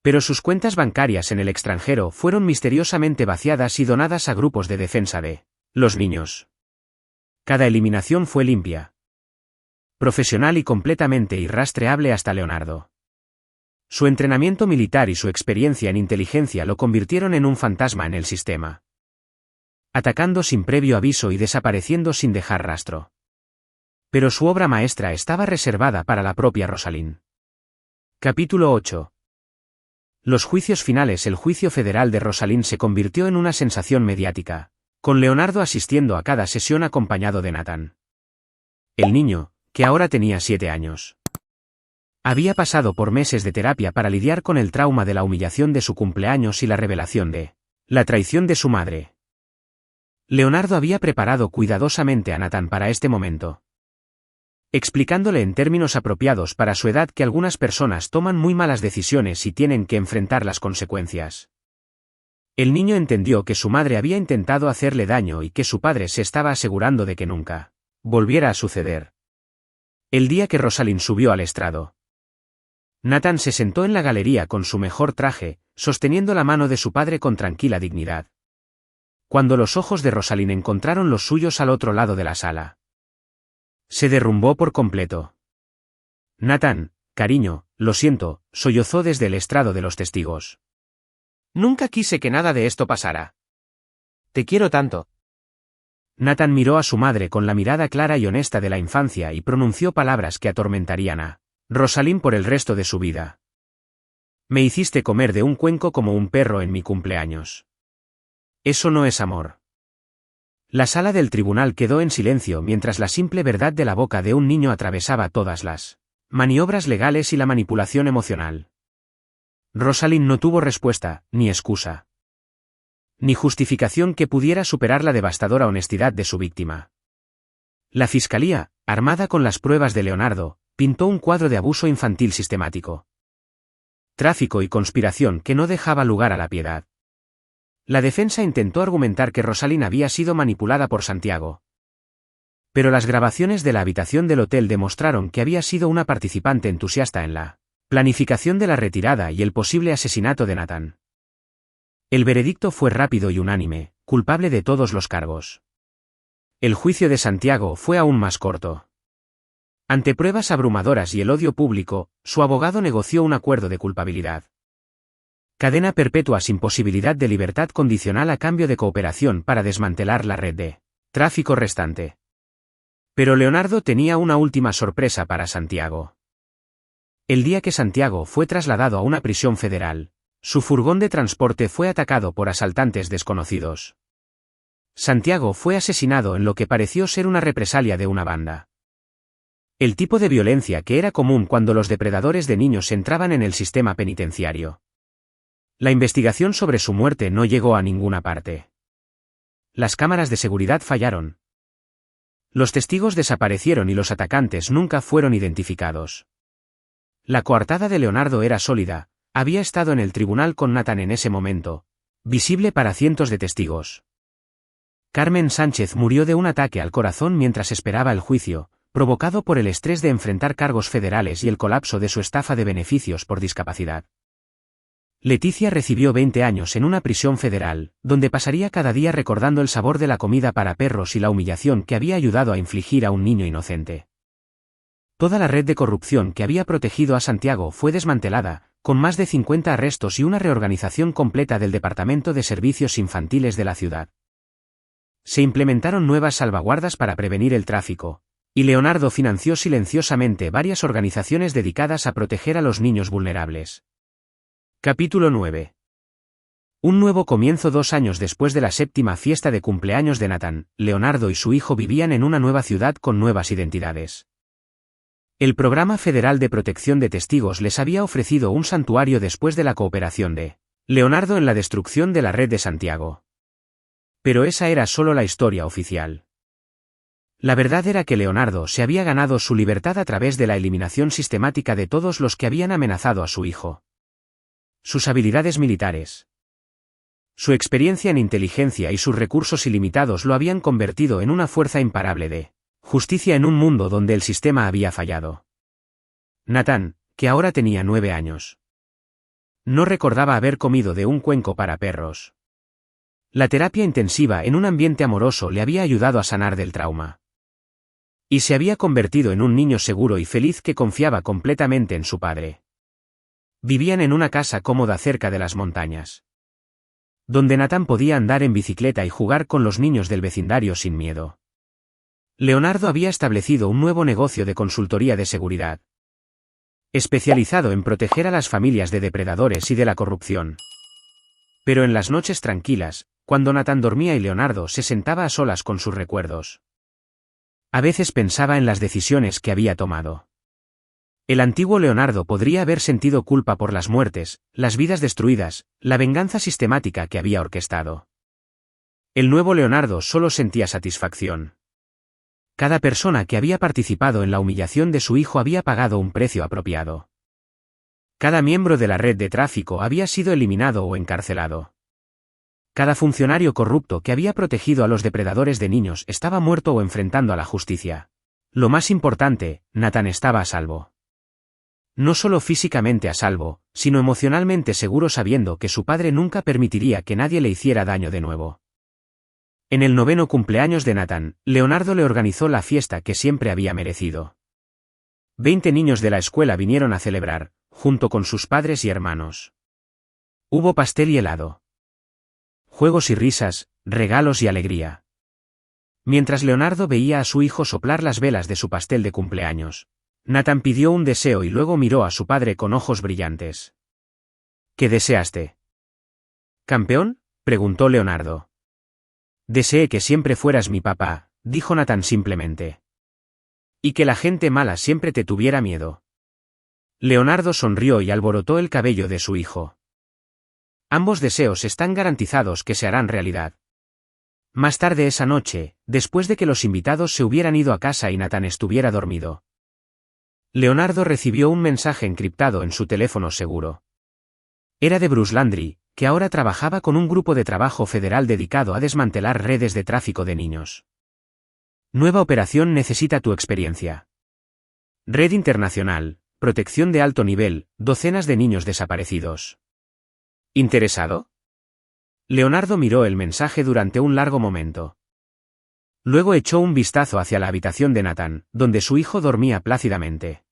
Speaker 1: Pero sus cuentas bancarias en el extranjero fueron misteriosamente vaciadas y donadas a grupos de defensa de los niños. Cada eliminación fue limpia, profesional y completamente irrastreable hasta Leonardo. Su entrenamiento militar y su experiencia en inteligencia lo convirtieron en un fantasma en el sistema. atacando sin previo aviso y desapareciendo sin dejar rastro. Pero su obra maestra estaba reservada para la propia Rosalind. Capítulo 8. Los juicios finales. El juicio federal de Rosalind se convirtió en una sensación mediática, con Leonardo asistiendo a cada sesión acompañado de Nathan. El niño, que ahora tenía 7 años, había pasado por meses de terapia para lidiar con el trauma de la humillación de su cumpleaños y la revelación de la traición de su madre. Leonardo había preparado cuidadosamente a Nathan para este momento, explicándole en términos apropiados para su edad que algunas personas toman muy malas decisiones y tienen que enfrentar las consecuencias. El niño entendió que su madre había intentado hacerle daño y que su padre se estaba asegurando de que nunca volviera a suceder. El día que Rosalind subió al estrado, Nathan se sentó en la galería con su mejor traje, sosteniendo la mano de su padre con tranquila dignidad. Cuando los ojos de Rosalind encontraron los suyos al otro lado de la sala, se derrumbó por completo. Nathan, cariño, lo siento, sollozó desde el estrado de los testigos.
Speaker 2: Nunca quise que nada de esto pasara. Te quiero tanto.
Speaker 1: Nathan miró a su madre con la mirada clara y honesta de la infancia y pronunció palabras que atormentarían a Rosalind por el resto de su vida. Me hiciste comer de un cuenco como un perro en mi cumpleaños. Eso no es amor. La sala del tribunal quedó en silencio mientras la simple verdad de la boca de un niño atravesaba todas las maniobras legales y la manipulación emocional. Rosalind no tuvo respuesta, ni excusa, ni justificación que pudiera superar la devastadora honestidad de su víctima. La fiscalía, armada con las pruebas de Leonardo, pintó un cuadro de abuso infantil sistemático, tráfico y conspiración que no dejaba lugar a la piedad. La defensa intentó argumentar que Rosalind había sido manipulada por Santiago, pero las grabaciones de la habitación del hotel demostraron que había sido una participante entusiasta en la planificación de la retirada y el posible asesinato de Nathan. El veredicto fue rápido y unánime, culpable de todos los cargos. El juicio de Santiago fue aún más corto. Ante pruebas abrumadoras y el odio público, su abogado negoció un acuerdo de culpabilidad. Cadena perpetua sin posibilidad de libertad condicional a cambio de cooperación para desmantelar la red de tráfico restante. Pero Leonardo tenía una última sorpresa para Santiago. El día que Santiago fue trasladado a una prisión federal, su furgón de transporte fue atacado por asaltantes desconocidos. Santiago fue asesinado en lo que pareció ser una represalia de una banda. El tipo de violencia que era común cuando los depredadores de niños entraban en el sistema penitenciario. La investigación sobre su muerte no llegó a ninguna parte. Las cámaras de seguridad fallaron. Los testigos desaparecieron y los atacantes nunca fueron identificados. La coartada de Leonardo era sólida, había estado en el tribunal con Nathan en ese momento, visible para cientos de testigos. Carmen Sánchez murió de un ataque al corazón mientras esperaba el juicio, provocado por el estrés de enfrentar cargos federales y el colapso de su estafa de beneficios por discapacidad. Leticia recibió 20 años en una prisión federal, donde pasaría cada día recordando el sabor de la comida para perros y la humillación que había ayudado a infligir a un niño inocente. Toda la red de corrupción que había protegido a Santiago fue desmantelada, con más de 50 arrestos y una reorganización completa del Departamento de Servicios Infantiles de la ciudad. Se implementaron nuevas salvaguardas para prevenir el tráfico, y Leonardo financió silenciosamente varias organizaciones dedicadas a proteger a los niños vulnerables. Capítulo 9. Un nuevo comienzo. 2 años después de la 7ª fiesta de cumpleaños de Nathan, Leonardo y su hijo vivían en una nueva ciudad con nuevas identidades. El Programa Federal de Protección de Testigos les había ofrecido un santuario después de la cooperación de Leonardo en la destrucción de la red de Santiago. Pero esa era solo la historia oficial. La verdad era que Leonardo se había ganado su libertad a través de la eliminación sistemática de todos los que habían amenazado a su hijo. Sus habilidades militares, su experiencia en inteligencia y sus recursos ilimitados lo habían convertido en una fuerza imparable de justicia en un mundo donde el sistema había fallado. Nathan, que ahora tenía 9 años, no recordaba haber comido de un cuenco para perros. La terapia intensiva en un ambiente amoroso le había ayudado a sanar del trauma. Y se había convertido en un niño seguro y feliz que confiaba completamente en su padre. Vivían en una casa cómoda cerca de las montañas. donde Nathan podía andar en bicicleta y jugar con los niños del vecindario sin miedo. Leonardo había establecido un nuevo negocio de consultoría de seguridad, especializado en proteger a las familias de depredadores y de la corrupción. Pero en las noches tranquilas, cuando Nathan dormía y Leonardo se sentaba a solas con sus recuerdos, a veces pensaba en las decisiones que había tomado. El antiguo Leonardo podría haber sentido culpa por las muertes, las vidas destruidas, la venganza sistemática que había orquestado. El nuevo Leonardo solo sentía satisfacción. Cada persona que había participado en la humillación de su hijo había pagado un precio apropiado. Cada miembro de la red de tráfico había sido eliminado o encarcelado. Cada funcionario corrupto que había protegido a los depredadores de niños estaba muerto o enfrentando a la justicia. Lo más importante, Nathan estaba a salvo. No solo físicamente a salvo, sino emocionalmente seguro sabiendo que su padre nunca permitiría que nadie le hiciera daño de nuevo. En el 9º cumpleaños de Nathan, Leonardo le organizó la fiesta que siempre había merecido. 20 niños de la escuela vinieron a celebrar, junto con sus padres y hermanos. Hubo pastel y helado. Juegos y risas, regalos y alegría. Mientras Leonardo veía a su hijo soplar las velas de su pastel de cumpleaños, Nathan pidió un deseo y luego miró a su padre con ojos brillantes. ¿Qué deseaste? ¿Campeón?, preguntó Leonardo. Deseé que siempre fueras mi papá, dijo Nathan simplemente. Y que la gente mala siempre te tuviera miedo. Leonardo sonrió y alborotó el cabello de su hijo. Ambos deseos están garantizados que se harán realidad. Más tarde esa noche, después de que los invitados se hubieran ido a casa y Nathan estuviera dormido, Leonardo recibió un mensaje encriptado en su teléfono seguro. Era de Bruce Landry, que ahora trabajaba con un grupo de trabajo federal dedicado a desmantelar redes de tráfico de niños. Nueva operación necesita tu experiencia. Red internacional, protección de alto nivel, docenas de niños desaparecidos. ¿Interesado? Leonardo miró el mensaje durante un largo momento. Luego echó un vistazo hacia la habitación de Nathan, donde su hijo dormía plácidamente.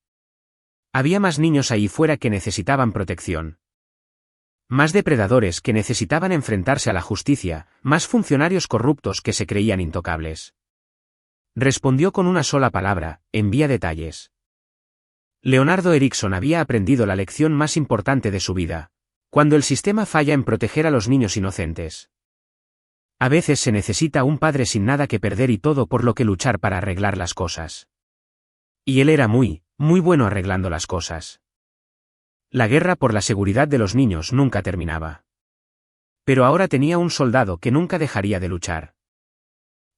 Speaker 1: Había más niños ahí fuera que necesitaban protección. Más depredadores que necesitaban enfrentarse a la justicia, más funcionarios corruptos que se creían intocables. Respondió con una sola palabra: envía detalles. Leonardo Erickson había aprendido la lección más importante de su vida: cuando el sistema falla en proteger a los niños inocentes, a veces se necesita un padre sin nada que perder y todo por lo que luchar para arreglar las cosas. Y él era muy bueno arreglando las cosas. La guerra por la seguridad de los niños nunca terminaba. Pero ahora tenía un soldado que nunca dejaría de luchar.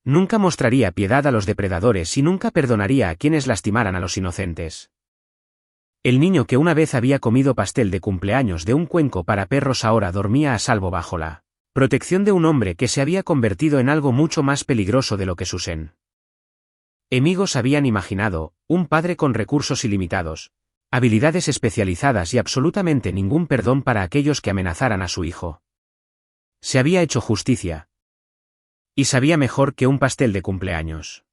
Speaker 1: Nunca mostraría piedad a los depredadores y nunca perdonaría a quienes lastimaran a los inocentes. El niño que una vez había comido pastel de cumpleaños de un cuenco para perros ahora dormía a salvo bajo la protección de un hombre que se había convertido en algo mucho más peligroso de lo que sus enemigos habían imaginado: un padre con recursos ilimitados, habilidades especializadas y absolutamente ningún perdón para aquellos que amenazaran a su hijo. Se había hecho justicia. Y sabía mejor que un pastel de cumpleaños.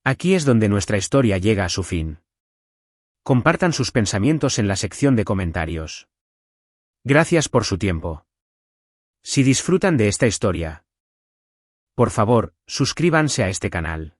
Speaker 1: Aquí es donde nuestra historia llega a su fin. Compartan sus pensamientos en la sección de comentarios. Gracias por su tiempo. Si disfrutan de esta historia, por favor, suscríbanse a este canal.